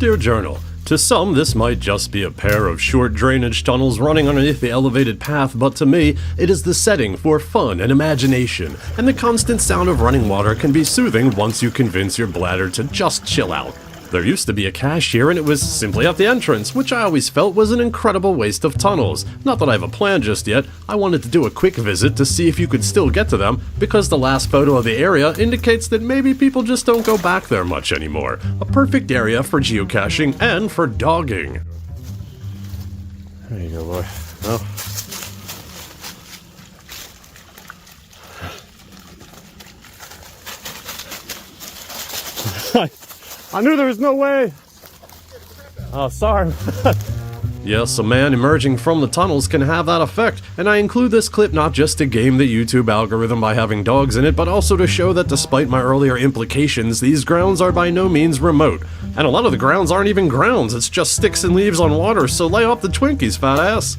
Dear Journal, to some this might just be a pair of short drainage tunnels running underneath the elevated path, but to me, it is the setting for fun and imagination, and the constant sound of running water can be soothing once you convince your bladder to just chill out. There used to be a cache here and it was simply at the entrance, which I always felt was an incredible waste of tunnels. Not that I have a plan just yet, I wanted to do a quick visit to see if you could still get to them, because the last photo of the area indicates that maybe people just don't go back there much anymore. A perfect area for geocaching and for dogging. There you go, boy. Oh. I knew there was no way! Oh, sorry. Yes, a man emerging from the tunnels can have that effect, and I include this clip not just to game the YouTube algorithm by having dogs in it, but also to show that despite my earlier implications, these grounds are by no means remote. And a lot of the grounds aren't even grounds, it's just sticks and leaves on water, so lay off the Twinkies, fat ass.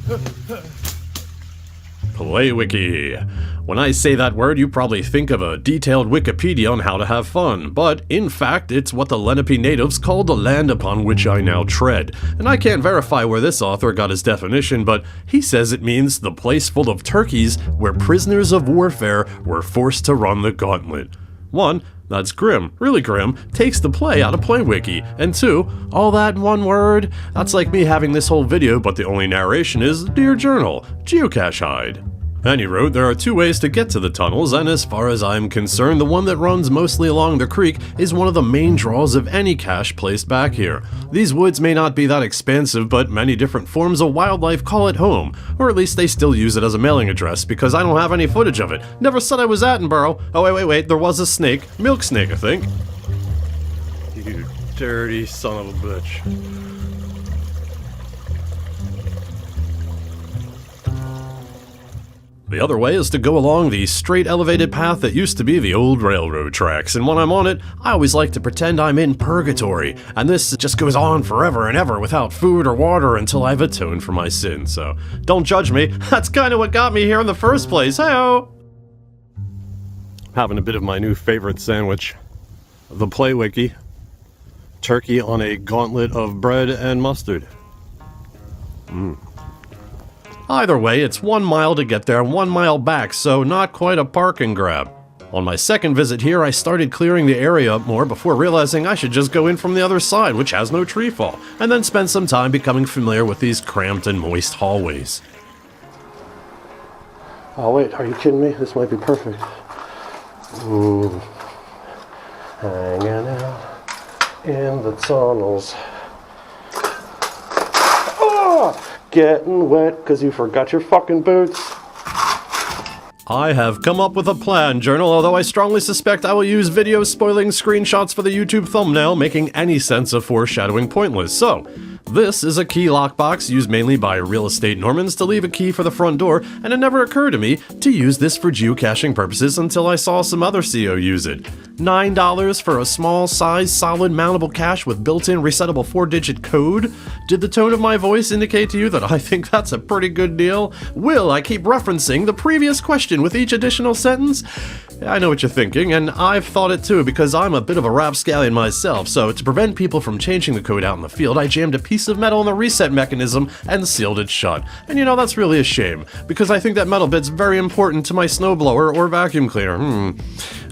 Playwicki. When I say that word, you probably think of a detailed Wikipedia on how to have fun, but in fact, it's what the Lenape natives called the land upon which I now tread. And I can't verify where this author got his definition, but he says it means the place full of turkeys where prisoners of warfare were forced to run the gauntlet. 1. That's grim, really grim, takes the play out of Playwicki. And 2, all that in one word? That's like me having this whole video, but the only narration is, Dear Journal, geocache hide. And he wrote, there are 2 ways to get to the tunnels, and as far as I'm concerned, the one that runs mostly along the creek is one of the main draws of any cache placed back here. These woods may not be that expansive, but many different forms of wildlife call it home, or at least they still use it as a mailing address, because I don't have any footage of it. Never said I was Attenborough. Oh wait, there was a snake. Milk snake, I think. You dirty son of a bitch. The other way is to go along the straight elevated path that used to be the old railroad tracks, and when I'm on it, I always like to pretend I'm in purgatory, and this just goes on forever and ever without food or water until I've atoned for my sins, so don't judge me, that's kinda what got me here in the first place, hey-o! Having a bit of my new favorite sandwich, the Playwicki, turkey on a gauntlet of bread and mustard. Either way, it's 1 mile to get there and 1 mile back, so not quite a park and grab. On my second visit here, I started clearing the area up more before realizing I should just go in from the other side, which has no tree fall, and then spend some time becoming familiar with these cramped and moist hallways. Oh wait, are you kidding me? This might be perfect. Ooh. Hanging out in the tunnels. Oh! Getting wet because you forgot your fucking boots. I have come up with a plan, Journal, although I strongly suspect I will use videos spoiling screenshots for the YouTube thumbnail, making any sense of foreshadowing pointless. So, this is a key lockbox used mainly by real estate Normans to leave a key for the front door, and it never occurred to me to use this for geocaching purposes until I saw some other CO use it. $9 for a small size, solid mountable cache with built-in resettable 4-digit code? Did the tone of my voice indicate to you that I think that's a pretty good deal? Will I keep referencing the previous question with each additional sentence? I know what you're thinking, and I've thought it too because I'm a bit of a rapscallion myself, so to prevent people from changing the code out in the field, I jammed a piece of metal in the reset mechanism and sealed it shut. And you know, that's really a shame, because I think that metal bit's very important to my snowblower or vacuum cleaner.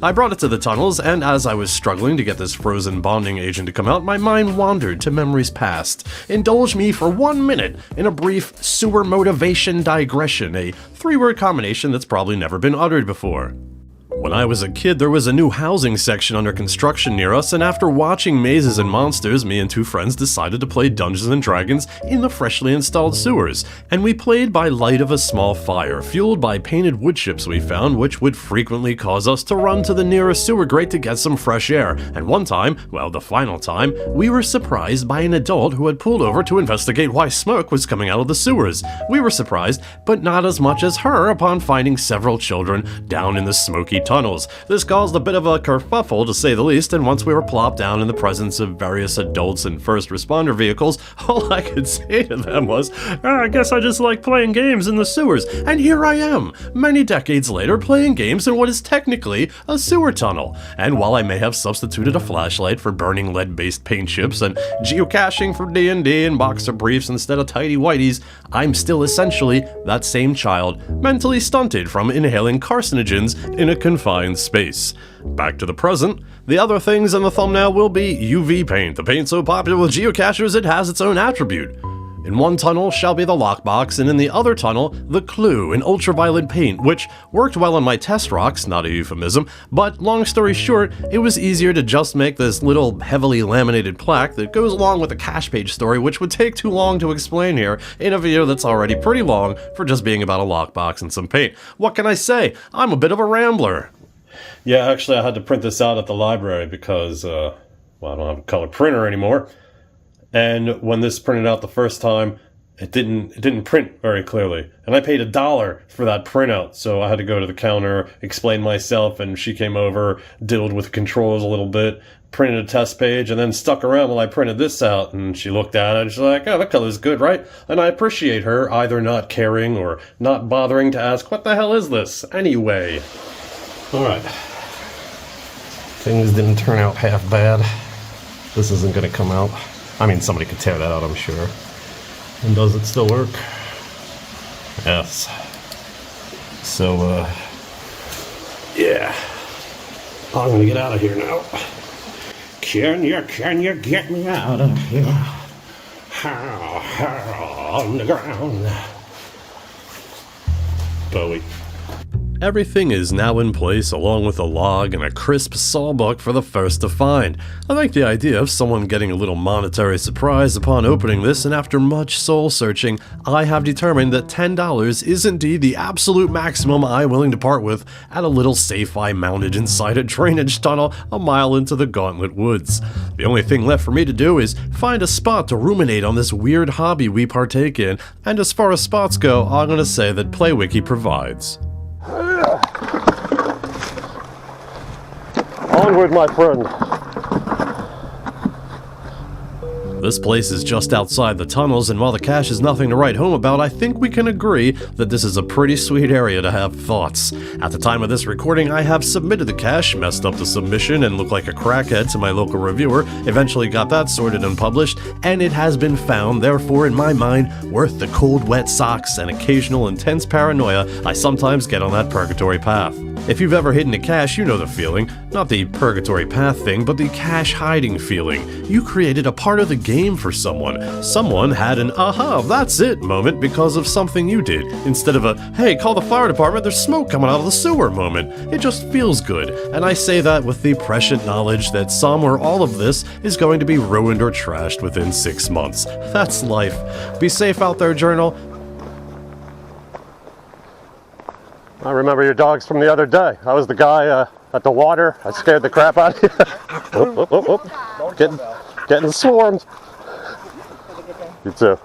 I brought it to the tunnels, and as I was struggling to get this frozen bonding agent to come out, my mind wandered to memories past. Indulge me for 1 minute in a brief sewer motivation digression, a 3-word combination that's probably never been uttered before. When I was a kid, there was a new housing section under construction near us, and after watching Mazes and Monsters, me and 2 friends decided to play Dungeons & Dragons in the freshly installed sewers, and we played by light of a small fire, fueled by painted wood chips we found, which would frequently cause us to run to the nearest sewer grate to get some fresh air, and one time, well, the final time, we were surprised by an adult who had pulled over to investigate why smoke was coming out of the sewers. We were surprised, but not as much as her upon finding several children down in the smoky tunnels. This caused a bit of a kerfuffle, to say the least, and once we were plopped down in the presence of various adults and first responder vehicles, all I could say to them was, I guess I just like playing games in the sewers. And here I am, many decades later, playing games in what is technically a sewer tunnel. And while I may have substituted a flashlight for burning lead-based paint chips and geocaching for D&D and boxer briefs instead of tighty-whities, I'm still essentially that same child, mentally stunted from inhaling carcinogens in a confined space. Back to the present, the other things in the thumbnail will be UV paint, the paint so popular with geocachers it has its own attribute. In one tunnel shall be the lockbox, and in the other tunnel, the clue in ultraviolet paint, which worked well on my test rocks, not a euphemism, but long story short, it was easier to just make this little heavily laminated plaque that goes along with the cache page story, which would take too long to explain here in a video that's already pretty long for just being about a lockbox and some paint. What can I say? I'm a bit of a rambler. Yeah, actually I had to print this out at the library because, well, I don't have a color printer anymore. And when this printed out the first time, it didn't print very clearly. And I paid $1 for that printout, so I had to go to the counter, explain myself, and she came over, diddled with controls a little bit, printed a test page, and then stuck around while I printed this out, and she looked at it, and she's like, oh, that color's good, right? And I appreciate her either not caring or not bothering to ask, what the hell is this, anyway? Alright. Things didn't turn out half bad. This isn't gonna come out. I mean, somebody could tear that out, I'm sure. And does it still work? Yes. So, yeah. I'm gonna get out of here now. Can you get me out of here? How on the ground. Bowie. Everything is now in place, along with a log and a crisp sawbuck for the first to find. I like the idea of someone getting a little monetary surprise upon opening this, and after much soul-searching, I have determined that $10 is indeed the absolute maximum I'm willing to part with at a little safe I mounted inside a drainage tunnel a mile into the Gauntlet Woods. The only thing left for me to do is find a spot to ruminate on this weird hobby we partake in, and as far as spots go, I'm gonna say that Playwicki provides. Onward, my friend. This place is just outside the tunnels, and while the cache is nothing to write home about, I think we can agree that this is a pretty sweet area to have thoughts. At the time of this recording, I have submitted the cache, messed up the submission, and looked like a crackhead to my local reviewer, eventually got that sorted and published, and it has been found, therefore, in my mind, worth the cold, wet socks and occasional intense paranoia I sometimes get on that purgatory path. If you've ever hidden a cache, you know the feeling. Not the purgatory path thing, but the cache hiding feeling. You created a part of the game for someone. Someone had an aha, that's it moment because of something you did, instead of a, hey, call the fire department, there's smoke coming out of the sewer moment. It just feels good, and I say that with the prescient knowledge that some or all of this is going to be ruined or trashed within 6 months. That's life. Be safe out there, Journal. I remember your dogs from the other day. I was the guy at the water. I scared the crap out of you. Getting swarmed. You too.